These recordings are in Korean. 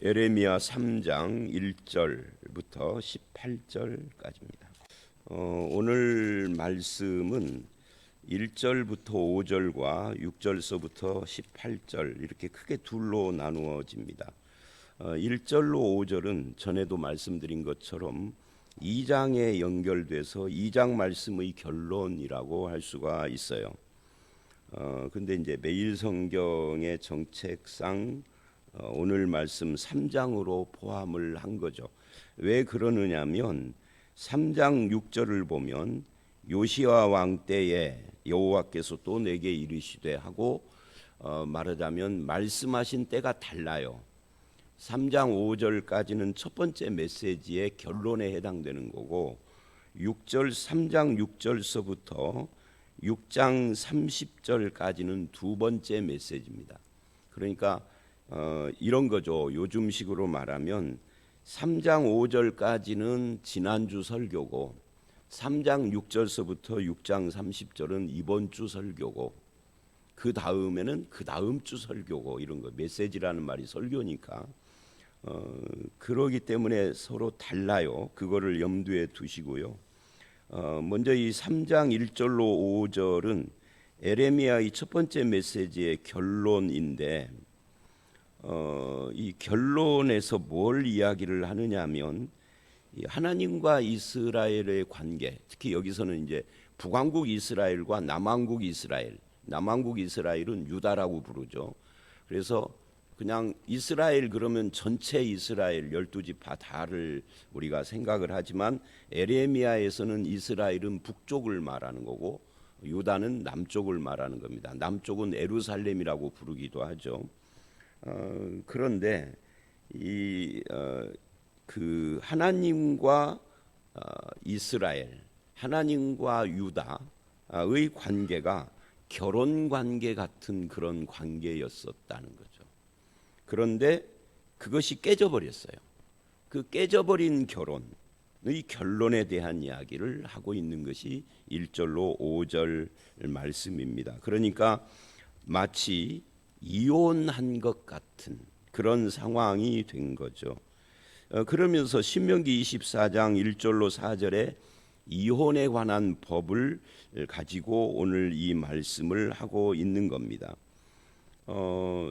에레미야 3장 1절부터 18절까지입니다. 오늘 말씀은 1절부터 5절과 6절서부터 18절 이렇게 크게 둘로 나누어집니다. 1절로 5절은 전에도 말씀드린 것처럼 2장에 연결돼서 2장 말씀의 결론이라고 할 수가 있어요. 근데 이제 매일 성경의 정책상 오늘 말씀 3장으로 포함을 한 거죠. 왜 그러느냐면 3장 6절을 보면 요시야 왕 때에 여호와께서 또 내게 이르시되 하고 말하자면 말씀하신 때가 달라요. 3장 5절까지는 첫 번째 메시지의 결론에 해당되는 거고 3장 6절서부터 6장 30절까지는 두 번째 메시지입니다. 그러니까 이런 거죠. 요즘식으로 말하면 3장 5절까지는 지난주 설교고 3장 6절서부터 6장 30절은 이번 주 설교고 그 다음에는 그 다음 주 설교고 이런 거. 메시지라는 말이 설교니까 그러기 때문에 서로 달라요. 그거를 염두에 두시고요. 먼저 이 3장 1절로 5절은 에레미야의 첫 번째 메시지의 결론인데 이 결론에서 뭘 이야기를 하느냐면 하나님과 이스라엘의 관계, 특히 여기서는 이제 북왕국 이스라엘과 남왕국 이스라엘, 남왕국 이스라엘은 유다라고 부르죠. 그래서 그냥 이스라엘 그러면 전체 이스라엘 12지파 다를 우리가 생각을 하지만 에레미야에서는 이스라엘은 북쪽을 말하는 거고 유다는 남쪽을 말하는 겁니다. 남쪽은 예루살렘이라고 부르기도 하죠. 그런데 그 하나님과 이스라엘, 하나님과 유다의 관계가 결혼 관계 같은 그런 관계였었다는 거죠. 그런데 그것이 깨져버렸어요. 그 깨져버린 결혼의 결론에 대한 이야기를 하고 있는 것이 1절로 5절 말씀입니다. 그러니까 마치 이혼한 것 같은 그런 상황이 된 거죠. 그러면서 신명기 24장 1절로 4절에 이혼에 관한 법을 가지고 오늘 이 말씀을 하고 있는 겁니다.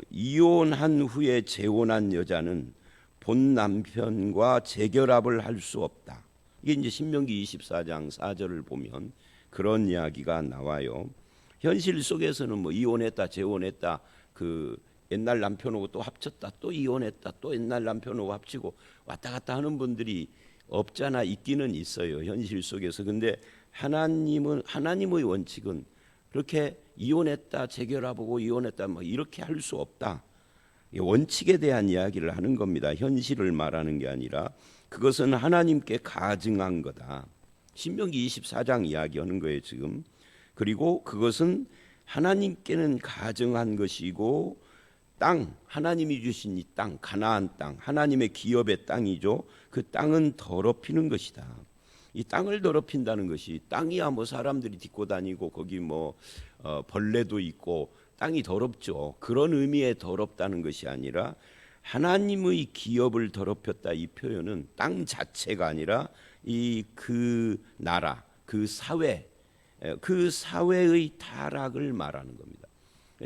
이혼한 후에 재혼한 여자는 본 남편과 재결합을 할 수 없다. 이게 이제 신명기 24장 4절을 보면 그런 이야기가 나와요. 현실 속에서는 뭐 이혼했다, 재혼했다, 그 옛날 남편하고 또 합쳤다, 또 이혼했다, 또 옛날 남편하고 합치고 왔다 갔다 하는 분들이 없잖아. 있기는 있어요. 현실 속에서. 근데 하나님의 원칙은 그렇게 이혼했다, 재결합하고 이혼했다, 뭐 이렇게 할 수 없다. 원칙에 대한 이야기를 하는 겁니다. 현실을 말하는 게 아니라 그것은 하나님께 가증한 거다. 신명기 24장 이야기하는 거예요 지금. 그리고 그것은 하나님께는 가증한 것이고 땅, 하나님이 주신 이 땅, 가나안 땅, 하나님의 기업의 땅이죠. 그 땅은 더럽히는 것이다. 이 땅을 더럽힌다는 것이 땅이야 뭐 사람들이 딛고 다니고 거기 뭐 벌레도 있고 땅이 더럽죠. 그런 의미의 더럽다는 것이 아니라 하나님의 기업을 더럽혔다. 이 표현은 땅 자체가 아니라 그 나라, 그 사회, 그 사회의 타락을 말하는 겁니다.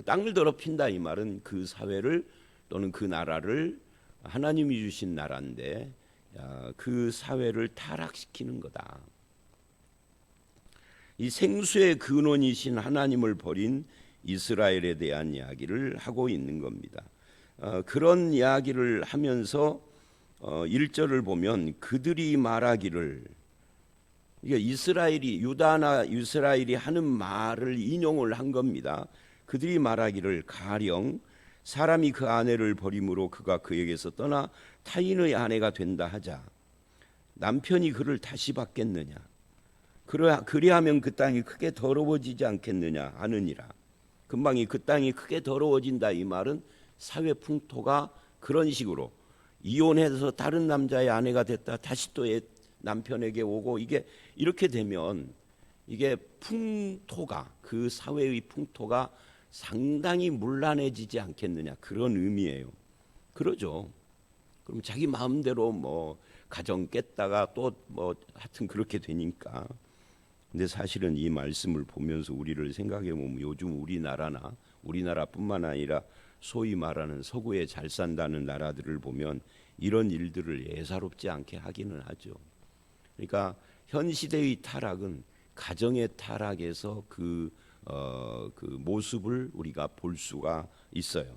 땅을 더럽힌다 이 말은 그 사회를 또는 그 나라를 하나님이 주신 나라인데 그 사회를 타락시키는 거다. 이 생수의 근원이신 하나님을 버린 이스라엘에 대한 이야기를 하고 있는 겁니다. 그런 이야기를 하면서 1절을 보면 그들이 말하기를, 이스라엘이 유다나 이스라엘이 하는 말을 인용을 한 겁니다. 그들이 말하기를 가령 사람이 그 아내를 버림으로 그가 그에게서 떠나 타인의 아내가 된다 하자 남편이 그를 다시 받겠느냐, 그리하면 그 땅이 크게 더러워지지 않겠느냐 하느니라. 금방이 그 땅이 크게 더러워진다 이 말은 사회 풍토가 그런 식으로 이혼해서 다른 남자의 아내가 됐다 다시 또 남편에게 오고 이게 이렇게 되면 이게 풍토가 그 사회의 풍토가 상당히 문란해지지 않겠느냐 그런 의미예요. 그러죠. 그럼 자기 마음대로 뭐 가정 깼다가 또 뭐 하여튼 그렇게 되니까. 근데 사실은 이 말씀을 보면서 우리를 생각해 보면 요즘 우리나라뿐만 아니라 소위 말하는 서구에 잘 산다는 나라들을 보면 이런 일들을 예사롭지 않게 하기는 하죠. 그러니까 현 시대의 타락은 가정의 타락에서 그 모습을 우리가 볼 수가 있어요.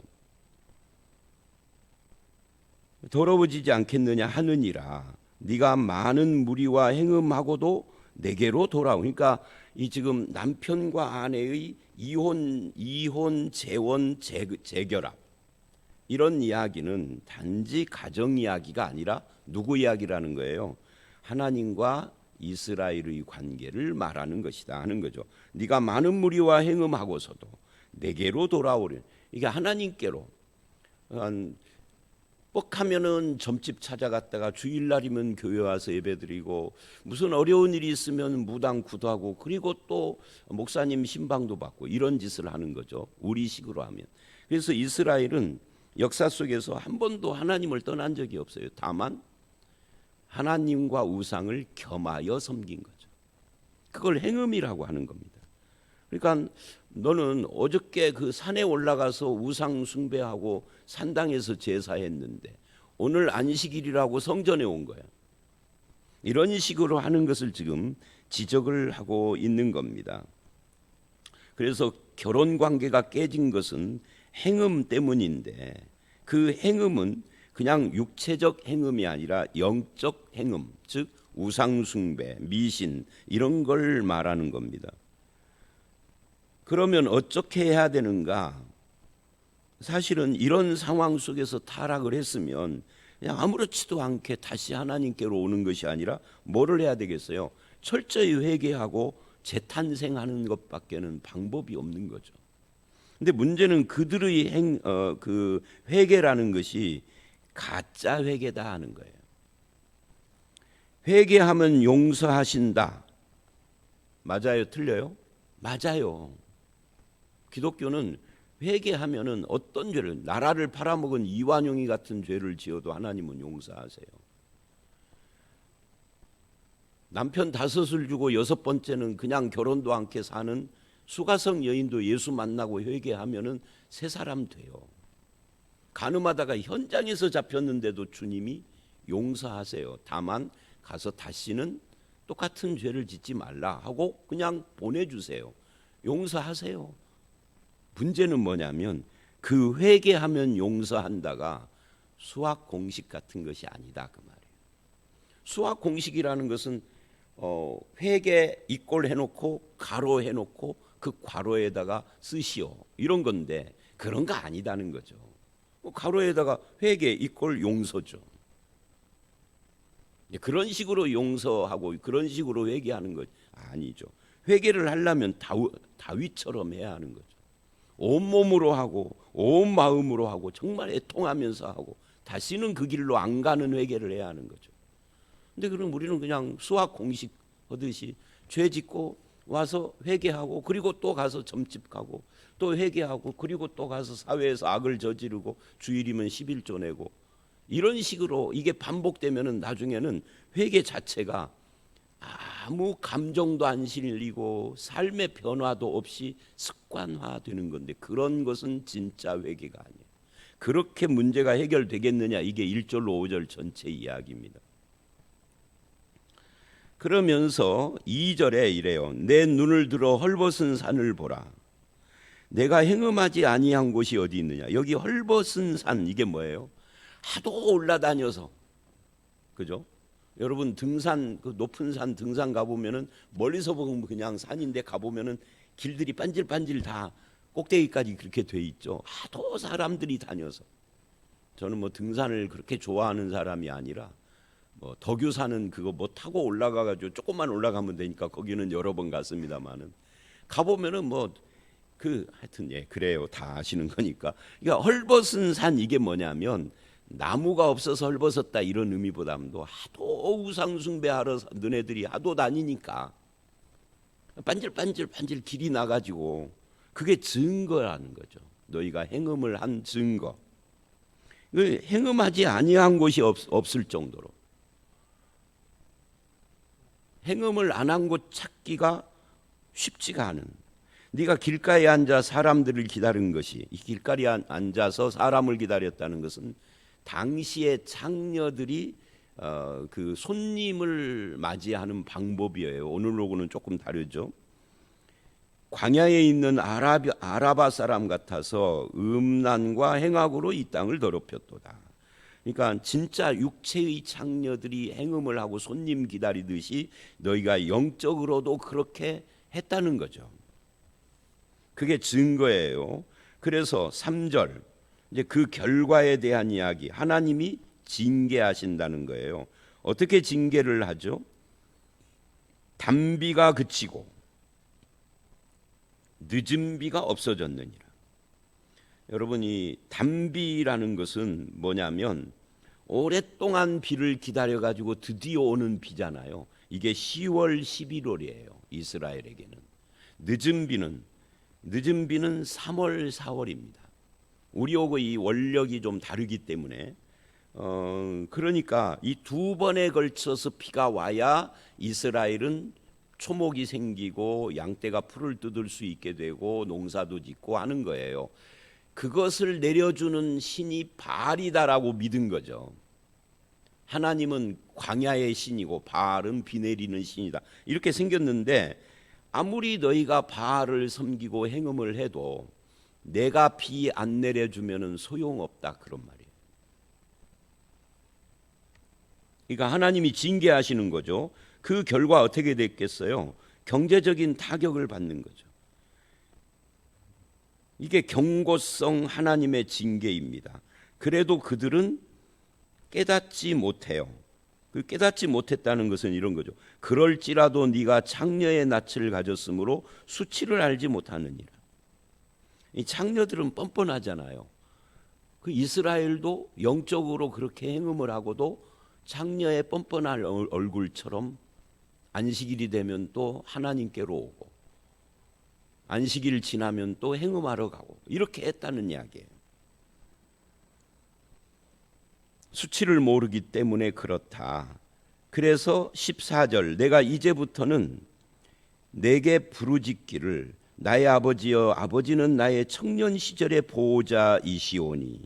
더러워지지 않겠느냐 하느니라. 네가 많은 무리와 행음하고도 내게로 돌아오. 그러니까 이 지금 남편과 아내의 이혼, 재원, 재결합 이런 이야기는 단지 가정 이야기가 아니라 누구 이야기라는 거예요? 하나님과 이스라엘의 관계를 말하는 것이다 하는 거죠. 네가 많은 무리와 행음하고서도 내게로 돌아오려. 이게 하나님께로. 뻑하면은 점집 찾아갔다가 주일날이면 교회 와서 예배드리고 무슨 어려운 일이 있으면 무당 구도하고 그리고 또 목사님 신방도 받고 이런 짓을 하는 거죠. 우리식으로 하면. 그래서 이스라엘은 역사 속에서 한 번도 하나님을 떠난 적이 없어요. 다만 하나님과 우상을 겸하여 섬긴 거죠. 그걸 행음이라고 하는 겁니다. 그러니까 너는 어저께 그 산에 올라가서 우상 숭배하고 산당에서 제사했는데 오늘 안식일이라고 성전에 온 거야. 이런 식으로 하는 것을 지금 지적을 하고 있는 겁니다. 그래서 결혼 관계가 깨진 것은 행음 때문인데 그 행음은 그냥 육체적 행음이 아니라 영적 행음, 즉 우상 숭배, 미신 이런 걸 말하는 겁니다. 그러면 어떻게 해야 되는가? 사실은 이런 상황 속에서 타락을 했으면 그냥 아무렇지도 않게 다시 하나님께로 오는 것이 아니라 뭐를 해야 되겠어요? 철저히 회개하고 재탄생하는 것밖에는 방법이 없는 거죠. 근데 문제는 그들의 그 회개라는 것이 가짜 회개다 하는 거예요. 회개하면 용서하신다. 맞아요? 틀려요? 맞아요. 기독교는 회개하면은 어떤 죄를 나라를 팔아먹은 이완용이 같은 죄를 지어도 하나님은 용서하세요. 남편 5을 주고 6번째는 그냥 결혼도 않게 사는 수가성 여인도 예수 만나고 회개하면은 새 사람 돼요. 간음하다가 현장에서 잡혔는데도 주님이 용서하세요. 다만 가서 다시는 똑같은 죄를 짓지 말라 하고 그냥 보내주세요. 용서하세요. 문제는 뭐냐면 그 회개하면 용서한다가 수학 공식 같은 것이 아니다 그 말이에요. 수학 공식이라는 것은 회개 이꼴 해놓고 가로 해놓고 그 괄호에다가 쓰시오 이런 건데 그런 거 아니다는 거죠. 가로에다가 회개 이꼴 용서죠. 그런 식으로 용서하고 그런 식으로 회개하는 것 아니죠. 회개를 하려면 다윗처럼 해야 하는 거죠. 온몸으로 하고 온 마음으로 하고 정말 애통하면서 하고 다시는 그 길로 안 가는 회개를 해야 하는 거죠. 근데 그럼 우리는 그냥 수학 공식 하듯이 죄 짓고 와서 회개하고 그리고 또 가서 점집 가고 또 회개하고 그리고 또 가서 사회에서 악을 저지르고 주일이면 11조 내고 이런 식으로 이게 반복되면은 나중에는 회개 자체가 아무 감정도 안 실리고 삶의 변화도 없이 습관화되는 건데 그런 것은 진짜 회개가 아니에요. 그렇게 문제가 해결되겠느냐 이게 1절로 5절 전체 이야기입니다. 그러면서 2절에 이래요. 내 눈을 들어 헐벗은 산을 보라. 내가 행음하지 아니한 곳이 어디 있느냐. 여기 헐벗은 산 이게 뭐예요? 하도 올라다녀서 그죠? 여러분 등산 그 높은 산 등산 가보면은 멀리서 보면 그냥 산인데 가보면은 길들이 반질반질 다 꼭대기까지 그렇게 돼 있죠. 하도 사람들이 다녀서 저는 뭐 등산을 그렇게 좋아하는 사람이 아니라 뭐 덕유산은 그거 뭐 타고 올라가가지고 조금만 올라가면 되니까 거기는 여러 번 갔습니다만은 가보면은 뭐 그 하여튼 예 그래요 다 아시는 거니까. 그러니까 헐벗은 산 이게 뭐냐면 나무가 없어서 헐벗었다 이런 의미보다도 하도 우상 숭배하러 너네들이 하도 다니니까 반질반질 길이 나가지고 그게 증거라는 거죠. 너희가 행음을 한 증거. 행음하지 아니한 곳이 없을 정도로 행음을 안 한 곳 찾기가 쉽지가 않은, 네가 길가에 앉아 사람들을 기다린 것이, 이 길가에 앉아서 사람을 기다렸다는 것은 당시의 창녀들이 그 손님을 맞이하는 방법이에요. 오늘하고는 조금 다르죠. 광야에 있는 아라바 사람 같아서 음란과 행악으로 이 땅을 더럽혔도다. 그러니까 진짜 육체의 창녀들이 행음을 하고 손님 기다리듯이 너희가 영적으로도 그렇게 했다는 거죠. 그게 증거예요. 그래서 3절, 이제 그 결과에 대한 이야기, 하나님이 징계하신다는 거예요. 어떻게 징계를 하죠? 단비가 그치고 늦은 비가 없어졌느니라. 여러분, 이 단비라는 것은 뭐냐면 오랫동안 비를 기다려가지고 드디어 오는 비잖아요. 이게 10월, 11월이에요. 이스라엘에게는. 늦은 비는 3월, 4월입니다. 우리하고 이 원력이 좀 다르기 때문에 그러니까 이 두 번에 걸쳐서 비가 와야 이스라엘은 초목이 생기고 양떼가 풀을 뜯을 수 있게 되고 농사도 짓고 하는 거예요. 그것을 내려주는 신이 바알이다라고 믿은 거죠. 하나님은 광야의 신이고 바알은 비 내리는 신이다. 이렇게 생겼는데 아무리 너희가 바알을 섬기고 행음을 해도 내가 비 안 내려주면 소용없다, 그런 말이에요. 그러니까 하나님이 징계하시는 거죠. 그 결과 어떻게 됐겠어요? 경제적인 타격을 받는 거죠. 이게 경고성 하나님의 징계입니다. 그래도 그들은 깨닫지 못해요. 그 깨닫지 못했다는 것은 이런 거죠. 그럴지라도 네가 창녀의 낯을 가졌으므로 수치를 알지 못하느니라. 이 창녀들은 뻔뻔하잖아요. 그 이스라엘도 영적으로 그렇게 행음을 하고도 창녀의 뻔뻔한 얼굴처럼 안식일이 되면 또 하나님께로 오고 안식일 지나면 또 행음하러 가고 이렇게 했다는 이야기예요. 수치를 모르기 때문에 그렇다. 그래서 14절, 내가 이제부터는 내게 부르짖기를 나의 아버지여, 아버지는 나의 청년 시절의 보호자이시오니.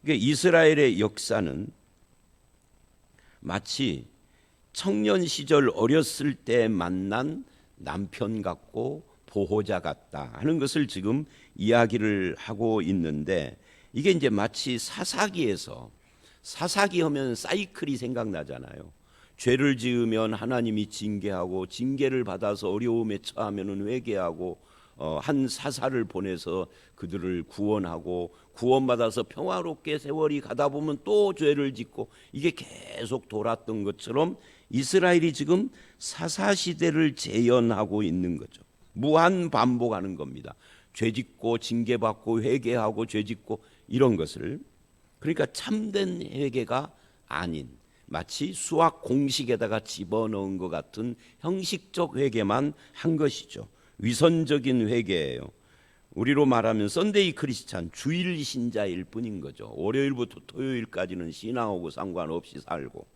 그러니까 이스라엘의 역사는 마치 청년 시절 어렸을 때 만난 남편 같고 보호자 같다 하는 것을 지금 이야기를 하고 있는데, 이게 이제 마치 사사기에서, 사사기 하면 사이클이 생각나잖아요. 죄를 지으면 하나님이 징계하고 징계를 받아서 어려움에 처하면 회개하고 한 사사를 보내서 그들을 구원하고 구원받아서 평화롭게 세월이 가다 보면 또 죄를 짓고, 이게 계속 돌았던 것처럼 이스라엘이 지금 사사시대를 재현하고 있는 거죠. 무한 반복하는 겁니다. 죄짓고 징계받고 회개하고 죄짓고 이런 것을. 그러니까 참된 회개가 아닌 마치 수학 공식에다가 집어넣은 것 같은 형식적 회개만 한 것이죠. 위선적인 회개예요. 우리로 말하면 썬데이 크리스찬, 주일 신자일 뿐인 거죠. 월요일부터 토요일까지는 신앙하고 상관없이 살고,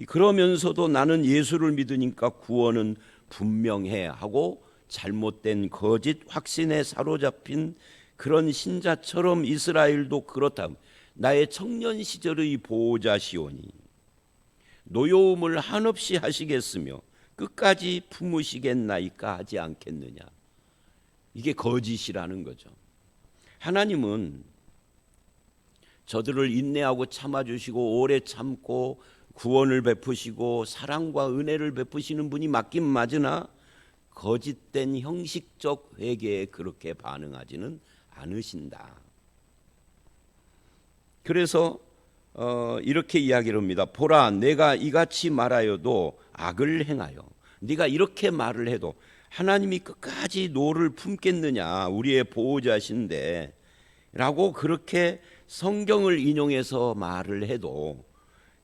그러면서도 나는 예수를 믿으니까 구원은 분명해 하고 잘못된 거짓 확신에 사로잡힌 그런 신자처럼 이스라엘도 그렇다. 나의 청년 시절의 보호자시오니 노여움을 한없이 하시겠으며 끝까지 품으시겠나이까 하지 않겠느냐. 이게 거짓이라는 거죠. 하나님은 저들을 인내하고 참아주시고 오래 참고 구원을 베푸시고 사랑과 은혜를 베푸시는 분이 맞긴 맞으나 거짓된 형식적 회개에 그렇게 반응하지는 않으신다. 그래서 이렇게 이야기를 합니다. 보라, 내가 이같이 말하여도 악을 행하여. 네가 이렇게 말을 해도 하나님이 끝까지 노를 품겠느냐, 우리의 보호자신데 라고 그렇게 성경을 인용해서 말을 해도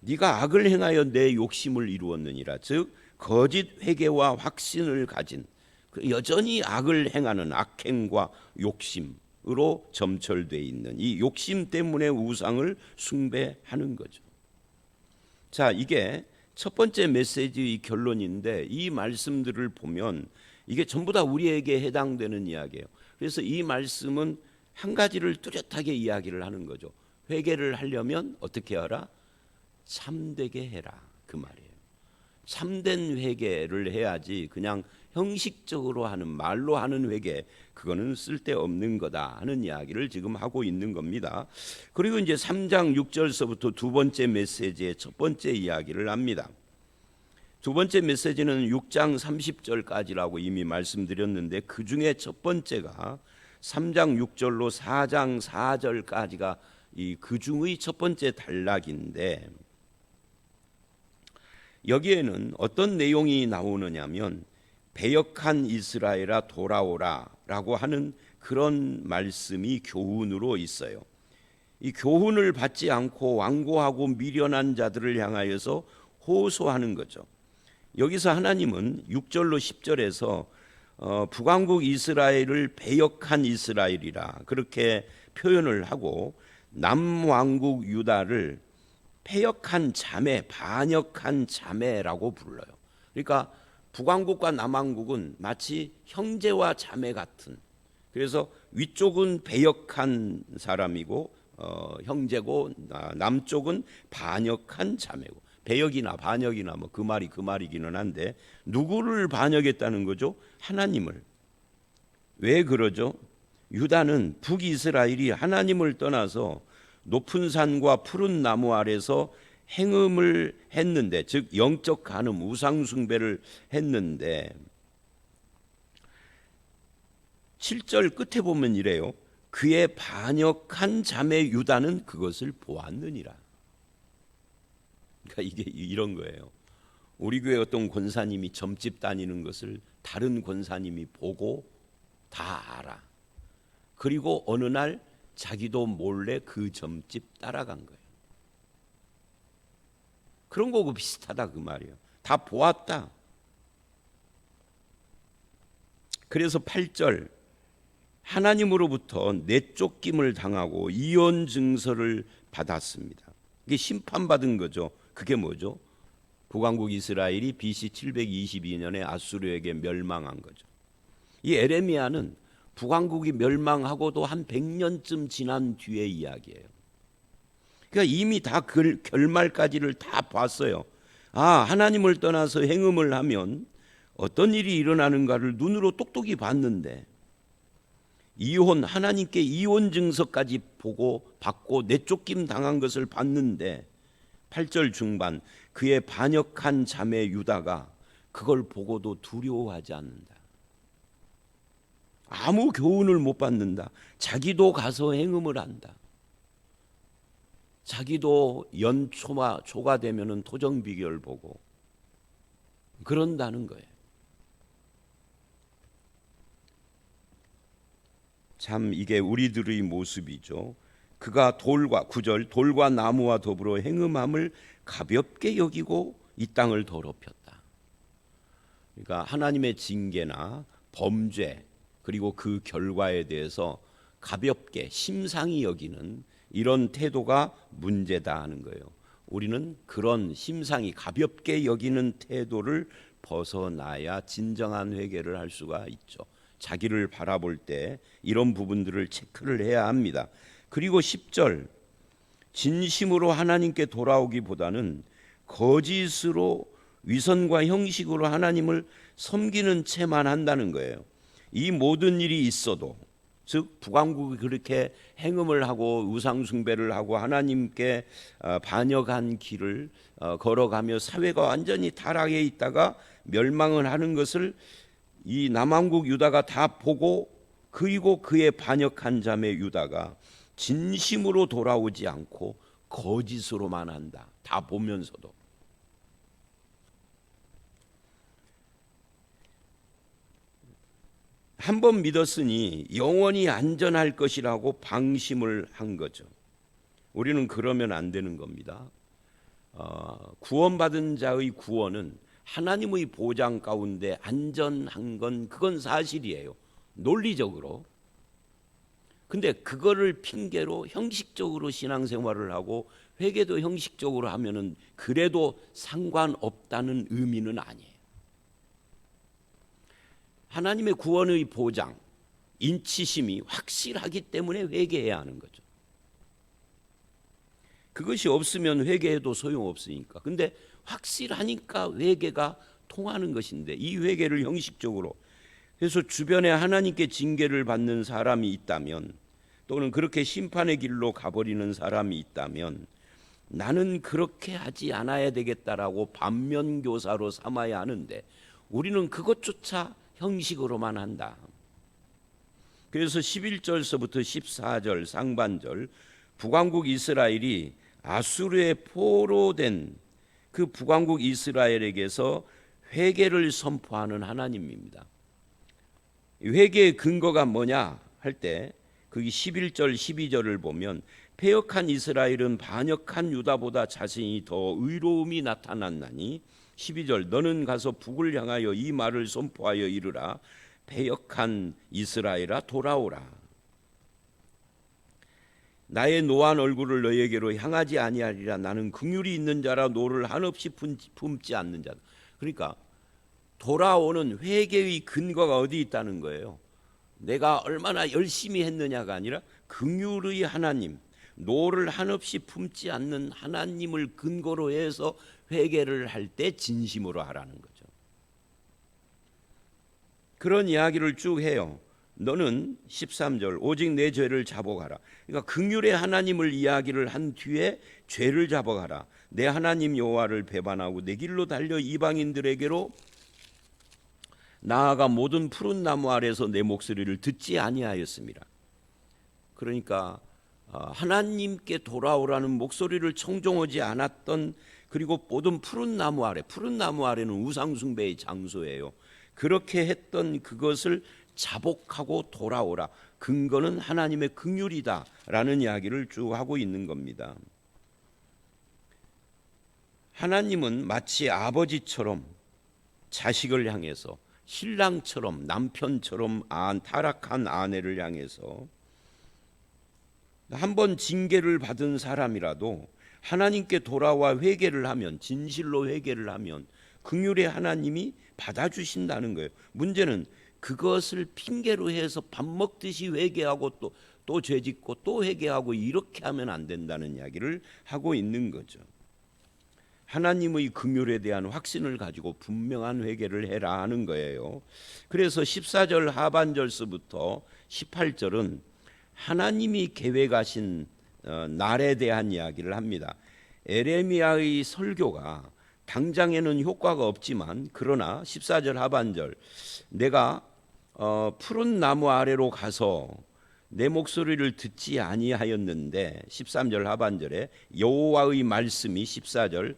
네가 악을 행하여 내 욕심을 이루었느니라. 즉 거짓 회개와 확신을 가진 여전히 악을 행하는 악행과 욕심, 으로 점철돼 있는 이 욕심 때문에 우상을 숭배하는 거죠. 자, 이게 첫 번째 메시지의 결론인데 이 말씀들을 보면 이게 전부 다 우리에게 해당되는 이야기예요. 그래서 이 말씀은 한 가지를 뚜렷하게 이야기를 하는 거죠. 회개를 하려면 어떻게 하라? 참되게 해라, 그 말이에요. 참된 회개를 해야지 그냥 형식적으로 하는, 말로 하는 회개, 그거는 쓸데없는 거다 하는 이야기를 지금 하고 있는 겁니다. 그리고 이제 3장 6절서부터 두 번째 메시지의 첫 번째 이야기를 합니다. 두 번째 메시지는 6장 30절까지라고 이미 말씀드렸는데 그 중에 첫 번째가 3장 6절로 4장 4절까지가 이 그 중의 첫 번째 단락인데, 여기에는 어떤 내용이 나오느냐면 배역한 이스라엘아 돌아오라 라고 하는 그런 말씀이 교훈으로 있어요. 이 교훈을 받지 않고 완고하고 미련한 자들을 향하여서 호소하는 거죠. 여기서 하나님은 6절로 10절에서 북왕국 이스라엘을 배역한 이스라엘이라 그렇게 표현을 하고 남왕국 유다를 패역한 자매, 반역한 자매라고 불러요. 그러니까 북왕국과 남왕국은 마치 형제와 자매 같은, 그래서 위쪽은 배역한 사람이고 형제고 남쪽은 반역한 자매고, 배역이나 반역이나 뭐 그 말이기는 한데 누구를 반역했다는 거죠? 하나님을. 왜 그러죠? 유다는 북이스라엘이 하나님을 떠나서 높은 산과 푸른 나무 아래서 행음을 했는데, 즉 영적 간음, 우상 숭배를 했는데 7절 끝에 보면 이래요. 그의 반역한 자매 유다는 그것을 보았느니라. 그러니까 이게 이런 거예요. 우리 교회 어떤 권사님이 점집 다니는 것을 다른 권사님이 보고 다 알아. 그리고 어느 날 자기도 몰래 그 점집 따라간 거예요. 그런 거고 비슷하다 그 말이에요. 다 보았다. 그래서 8절 하나님으로부터 내쫓김을 당하고 이혼 증서를 받았습니다. 이게 심판받은 거죠. 그게 뭐죠? 북왕국 이스라엘이 BC 722년에 아수르에게 멸망한 거죠. 이 에레미야는 북왕국이 멸망하고도 한 100년쯤 지난 뒤의 이야기예요. 그러니까 이미 다 결말까지를 다 봤어요. 하나님을 떠나서 행음을 하면 어떤 일이 일어나는가를 눈으로 똑똑히 봤는데, 하나님께 이혼 증서까지 받고 내쫓김 당한 것을 봤는데 8절 중반 그의 반역한 자매 유다가 그걸 보고도 두려워하지 않는다. 아무 교훈을 못 받는다. 자기도 가서 행음을 한다. 자기도 초가 되면은 토정비결 보고 그런다는 거예요. 참 이게 우리들의 모습이죠. 그가 9절 돌과 나무와 더불어 행음함을 가볍게 여기고 이 땅을 더럽혔다. 그러니까 하나님의 징계나 범죄 그리고 그 결과에 대해서 가볍게 심상히 여기는 이런 태도가 문제다 하는 거예요. 우리는 그런 심상히 가볍게 여기는 태도를 벗어나야 진정한 회개를 할 수가 있죠. 자기를 바라볼 때 이런 부분들을 체크를 해야 합니다. 그리고 10절 진심으로 하나님께 돌아오기보다는 거짓으로 위선과 형식으로 하나님을 섬기는 채만 한다는 거예요. 이 모든 일이 있어도, 즉 북왕국이 그렇게 행음을 하고 우상 숭배를 하고 하나님께 반역한 길을 걸어가며 사회가 완전히 타락해 있다가 멸망을 하는 것을 이 남왕국 유다가 다 보고, 그리고 그의 반역한 자매 유다가 진심으로 돌아오지 않고 거짓으로만 한다. 다 보면서도. 한 번 믿었으니 영원히 안전할 것이라고 방심을 한 거죠. 우리는 그러면 안 되는 겁니다. 구원받은 자의 구원은 하나님의 보장 가운데 안전한 건 그건 사실이에요. 논리적으로. 근데 그거를 핑계로 형식적으로 신앙생활을 하고 회개도 형식적으로 하면은 그래도 상관없다는 의미는 아니에요. 하나님의 구원의 보장, 인치심이 확실하기 때문에 회개해야 하는 거죠. 그것이 없으면 회개해도 소용없으니까. 근데 확실하니까 회개가 통하는 것인데, 이 회개를 형식적으로 해서 주변에 하나님께 징계를 받는 사람이 있다면, 또는 그렇게 심판의 길로 가버리는 사람이 있다면, 나는 그렇게 하지 않아야 되겠다라고 반면교사로 삼아야 하는데, 우리는 그것조차 형식으로만 한다. 그래서 11절서부터 14절 상반절, 북왕국 이스라엘이 아수르에 포로된 그 북왕국 이스라엘에게서 회개를 선포하는 하나님입니다. 회개의 근거가 뭐냐 할 때 거기 11절 12절을 보면, 패역한 이스라엘은 반역한 유다보다 자신이 더 의로움이 나타났나니, 12절, 너는 가서 북을 향하여 이 말을 선포하여 이르라. 패역한 이스라엘아 돌아오라. 나의 노한 얼굴을 너에게로 향하지 아니하리라. 나는 긍휼이 있는 자라 노를 한없이 품지 않는 자다. 그러니까 돌아오는 회개의 근거가 어디 있다는 거예요? 내가 얼마나 열심히 했느냐가 아니라 긍휼의 하나님, 노를 한없이 품지 않는 하나님을 근거로 해서 회개를 할 때 진심으로 하라는 거죠. 그런 이야기를 쭉 해요. 너는 13절 오직 내 죄를 자복하라. 그러니까 긍휼의 하나님을 이야기를 한 뒤에 죄를 자복하라. 내 하나님 여호와를 배반하고 내 길로 달려 이방인들에게로 나아가 모든 푸른 나무 아래서 내 목소리를 듣지 아니하였습니다. 그러니까 하나님께 돌아오라는 목소리를 청종하지 않았던, 그리고 모든 푸른 나무 아래는 우상 숭배의 장소예요. 그렇게 했던 그것을 자복하고 돌아오라. 근거는 하나님의 긍휼이다라는 이야기를 쭉 하고 있는 겁니다. 하나님은 마치 아버지처럼 자식을 향해서, 신랑처럼 남편처럼 타락한 아내를 향해서, 한번 징계를 받은 사람이라도 하나님께 돌아와 회개를 하면, 진실로 회개를 하면 긍휼의 하나님이 받아주신다는 거예요. 문제는 그것을 핑계로 해서 밥 먹듯이 회개하고 또 죄짓고 또 회개하고 이렇게 하면 안 된다는 이야기를 하고 있는 거죠. 하나님의 긍휼에 대한 확신을 가지고 분명한 회개를 해라 하는 거예요. 그래서 14절 하반절서부터 18절은 하나님이 계획하신 날에 대한 이야기를 합니다. 에레미야의 설교가 당장에는 효과가 없지만, 그러나 14절 하반절, 내가 푸른 나무 아래로 가서 내 목소리를 듣지 아니하였는데, 13절 하반절에 여호와의 말씀이 14절,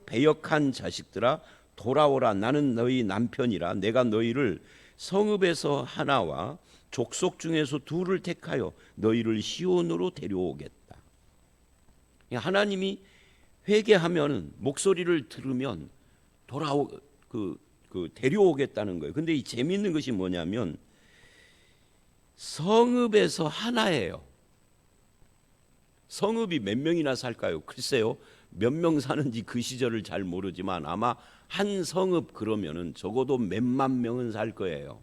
패역한 자식들아 돌아오라. 나는 너희 남편이라. 내가 너희를 성읍에서 하나와 족속 중에서 둘을 택하여 너희를 시온으로 데려오겠다. 하나님이 회개하면, 목소리를 들으면 데려오겠다는 거예요. 근데 이 재미있는 것이 뭐냐면, 성읍에서 하나예요. 성읍이 몇 명이나 살까요? 글쎄요, 몇 명 사는지 그 시절을 잘 모르지만 아마 한 성읍 그러면은 적어도 몇만 명은 살 거예요.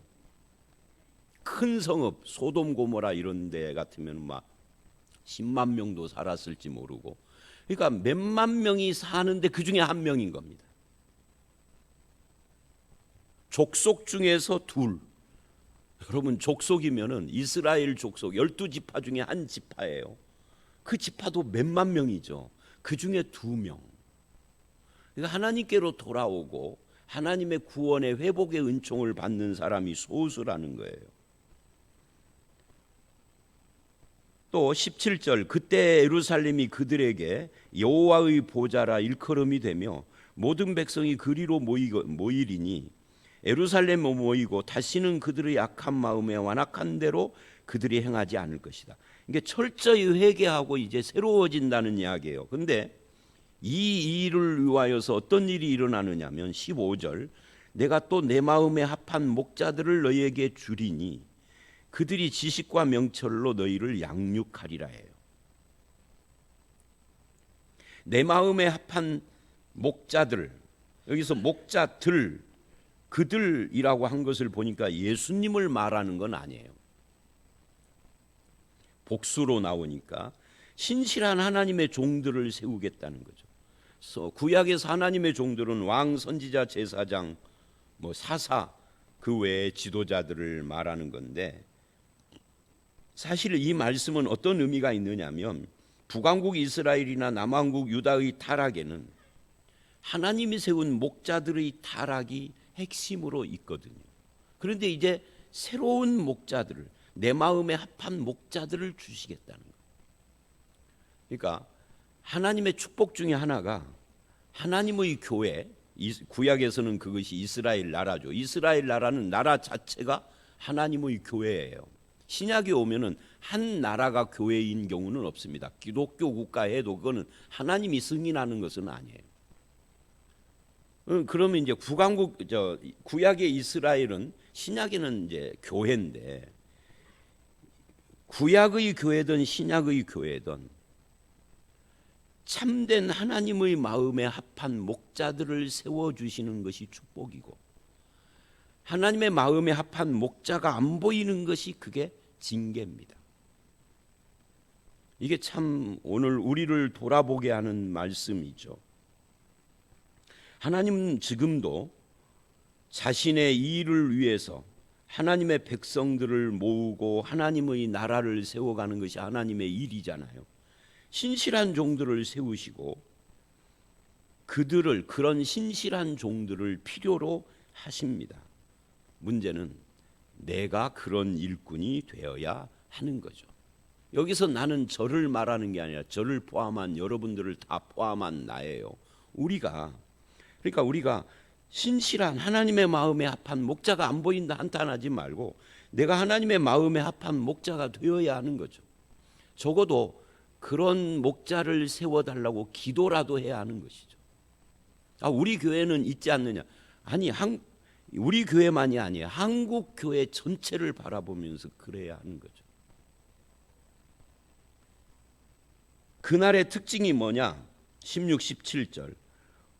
큰 성읍, 소돔 고모라 이런 데 같으면 막 10만 명도 살았을지 모르고, 그러니까 몇만 명이 사는데 그 중에 한 명인 겁니다. 족속 중에서 둘. 여러분, 족속이면은 이스라엘 족속 12지파 중에 한 지파예요. 그 지파도 몇만 명이죠. 그 중에 2명. 그러니까 하나님께로 돌아오고 하나님의 구원의 회복의 은총을 받는 사람이 소수라는 거예요. 또 17절, 그때 예루살렘이 그들에게 여호와의 보좌라 일컬음이 되며 모든 백성이 그리로 모이리니, 예루살렘에 모이고 다시는 그들의 악한 마음에 완악한 대로 그들이 행하지 않을 것이다. 이게 철저히 회개하고 이제 새로워진다는 이야기예요. 근데 이 일을 위하여서 어떤 일이 일어나느냐면 15절, 내가 또 내 마음에 합한 목자들을 너희에게 주리니 그들이 지식과 명철로 너희를 양육하리라 해요. 내 마음에 합한 목자들, 여기서 목자들, 그들이라고 한 것을 보니까 예수님을 말하는 건 아니에요. 복수로 나오니까 신실한 하나님의 종들을 세우겠다는 거죠. 그래서 구약에서 하나님의 종들은 왕, 선지자, 제사장, 사사, 그 외의 지도자들을 말하는 건데, 사실 이 말씀은 어떤 의미가 있느냐면 북왕국 이스라엘이나 남왕국 유다의 타락에는 하나님이 세운 목자들의 타락이 핵심으로 있거든요. 그런데 이제 새로운 목자들을, 내 마음에 합한 목자들을 주시겠다는 거예요. 그러니까 하나님의 축복 중에 하나가 하나님의 교회, 구약에서는 그것이 이스라엘 나라죠. 이스라엘 나라는 나라 자체가 하나님의 교회예요. 신약에 오면은 한 나라가 교회인 경우는 없습니다. 기독교 국가에도 그거는 하나님이 승인하는 것은 아니에요. 그러면 이제 구약의 이스라엘은 신약에는 이제 교회인데, 구약의 교회든 신약의 교회든 참된 하나님의 마음에 합한 목자들을 세워주시는 것이 축복이고, 하나님의 마음에 합한 목자가 안 보이는 것이 그게 징계입니다. 이게 참 오늘 우리를 돌아보게 하는 말씀이죠. 하나님은 지금도 자신의 일을 위해서 하나님의 백성들을 모으고 하나님의 나라를 세워가는 것이 하나님의 일이잖아요. 신실한 종들을 세우시고 그런 신실한 종들을 필요로 하십니다. 문제는 내가 그런 일꾼이 되어야 하는 거죠. 여기서 나는 저를 말하는 게 아니라 저를 포함한 여러분들을 다 포함한 나예요. 우리가 신실한 하나님의 마음에 합한 목자가 안 보인다 한탄하지 말고 내가 하나님의 마음에 합한 목자가 되어야 하는 거죠. 적어도 그런 목자를 세워달라고 기도라도 해야 하는 것이죠. 우리 교회는 있지 않느냐? 아니, 우리 교회만이 아니에요. 한국 교회 전체를 바라보면서 그래야 하는 거죠. 그날의 특징이 뭐냐? 16, 17절.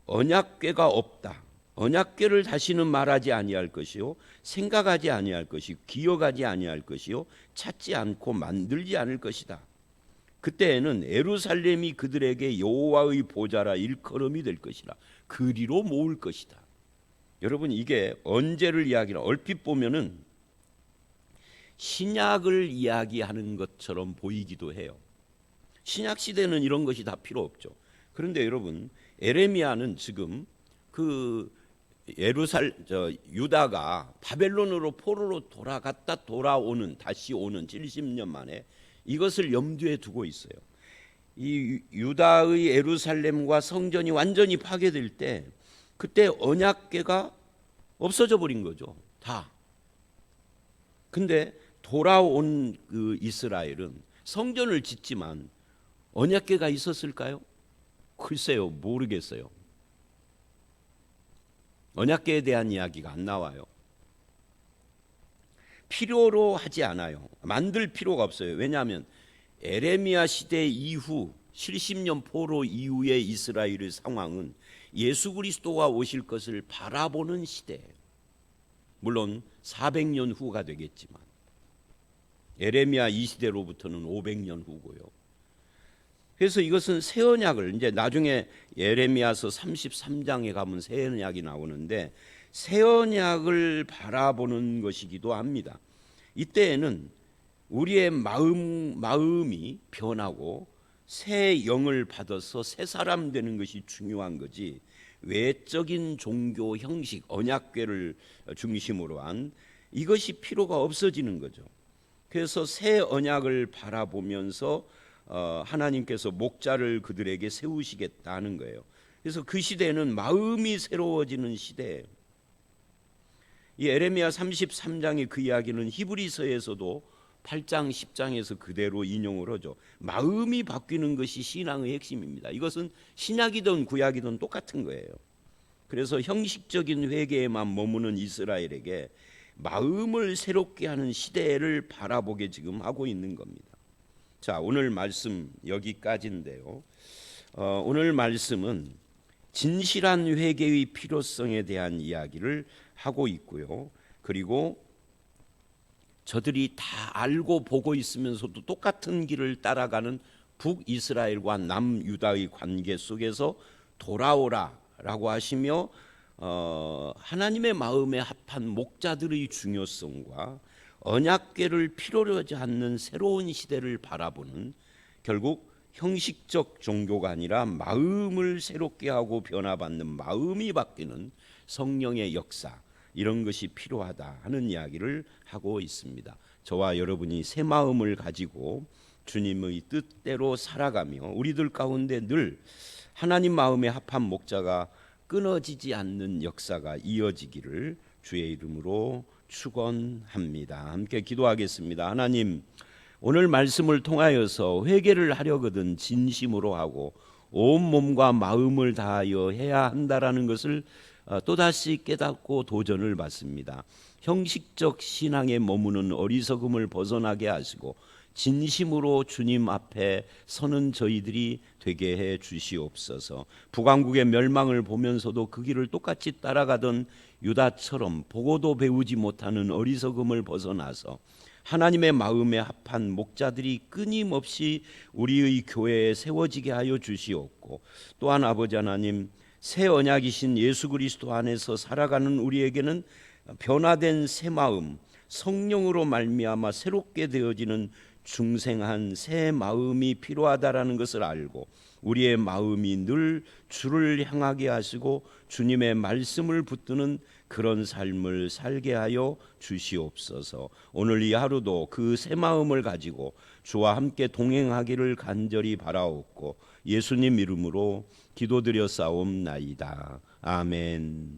언약궤가 없다. 언약궤를 다시는 말하지 아니할 것이요, 생각하지 아니할 것이요, 기억하지 아니할 것이요, 찾지 않고 만들지 않을 것이다. 그때에는 예루살렘이 그들에게 여호와의 보좌라 일컬음이 될 것이라. 그리로 모을 것이다. 여러분, 이게 언제를 이야기하나? 얼핏 보면은 신약을 이야기하는 것처럼 보이기도 해요. 신약 시대는 이런 것이 다 필요 없죠. 그런데 여러분, 에레미야는 지금 유다가 바벨론으로 포로로 다시 오는 70년 만에 이것을 염두에 두고 있어요. 이 유다의 예루살렘과 성전이 완전히 파괴될 때 그때 언약궤가 없어져 버린 거죠. 다. 근데 돌아온 그 이스라엘은 성전을 짓지만 언약궤가 있었을까요? 글쎄요, 모르겠어요. 언약궤에 대한 이야기가 안 나와요. 필요로 하지 않아요. 만들 필요가 없어요. 왜냐하면 에레미야 시대 이후 70년 포로 이후의 이스라엘의 상황은 예수 그리스도가 오실 것을 바라보는 시대예요. 물론 400년 후가 되겠지만 에레미야 이 시대로부터는 500년 후고요. 그래서 이것은 새 언약을, 이제 나중에 예레미야서 33장에 가면 새 언약이 나오는데 새 언약을 바라보는 것이기도 합니다. 이때에는 우리의 마음이 변하고 새 영을 받아서 새 사람 되는 것이 중요한 거지, 외적인 종교 형식, 언약궤를 중심으로 한 이것이 필요가 없어지는 거죠. 그래서 새 언약을 바라보면서 하나님께서 목자를 그들에게 세우시겠다는 거예요. 그래서 그 시대는 마음이 새로워지는 시대예요. 이 에레미야 33장의 그 이야기는 히브리서에서도 8장 10장에서 그대로 인용을 하죠. 마음이 바뀌는 것이 신앙의 핵심입니다. 이것은 신약이든 구약이든 똑같은 거예요. 그래서 형식적인 회개에만 머무는 이스라엘에게 마음을 새롭게 하는 시대를 바라보게 지금 하고 있는 겁니다. 자, 오늘 말씀 여기까지인데요. 오늘 말씀은 진실한 회개의 필요성에 대한 이야기를 하고 있고요. 그리고 저들이 다 알고 보고 있으면서도 똑같은 길을 따라가는 북이스라엘과 남유다의 관계 속에서 돌아오라라고 하시며 하나님의 마음에 합한 목자들의 중요성과 언약궤를 필요로 하지 않는 새로운 시대를 바라보는, 결국 형식적 종교가 아니라 마음을 새롭게 하고 변화받는, 마음이 바뀌는 성령의 역사, 이런 것이 필요하다 하는 이야기를 하고 있습니다. 저와 여러분이 새 마음을 가지고 주님의 뜻대로 살아가며 우리들 가운데 늘 하나님 마음에 합한 목자가 끊어지지 않는 역사가 이어지기를 주의 이름으로 축원합니다. 함께 기도하겠습니다. 하나님, 오늘 말씀을 통하여서 회개를 하려거든 진심으로 하고 온 몸과 마음을 다하여 해야 한다라는 것을 또다시 깨닫고 도전을 받습니다. 형식적 신앙에 머무는 어리석음을 벗어나게 하시고 진심으로 주님 앞에 서는 저희들이 되게 해 주시옵소서. 북왕국의 멸망을 보면서도 그 길을 똑같이 따라가던 유다처럼 보고도 배우지 못하는 어리석음을 벗어나서 하나님의 마음에 합한 목자들이 끊임없이 우리의 교회에 세워지게 하여 주시옵고, 또한 아버지 하나님, 새 언약이신 예수 그리스도 안에서 살아가는 우리에게는 변화된 새 마음, 성령으로 말미암아 새롭게 되어지는 중생한 새 마음이 필요하다라는 것을 알고 우리의 마음이 늘 주를 향하게 하시고 주님의 말씀을 붙드는 그런 삶을 살게 하여 주시옵소서. 오늘 이 하루도 그 새 마음을 가지고 주와 함께 동행하기를 간절히 바라옵고 예수님 이름으로 기도드려 싸움나이다. 아멘.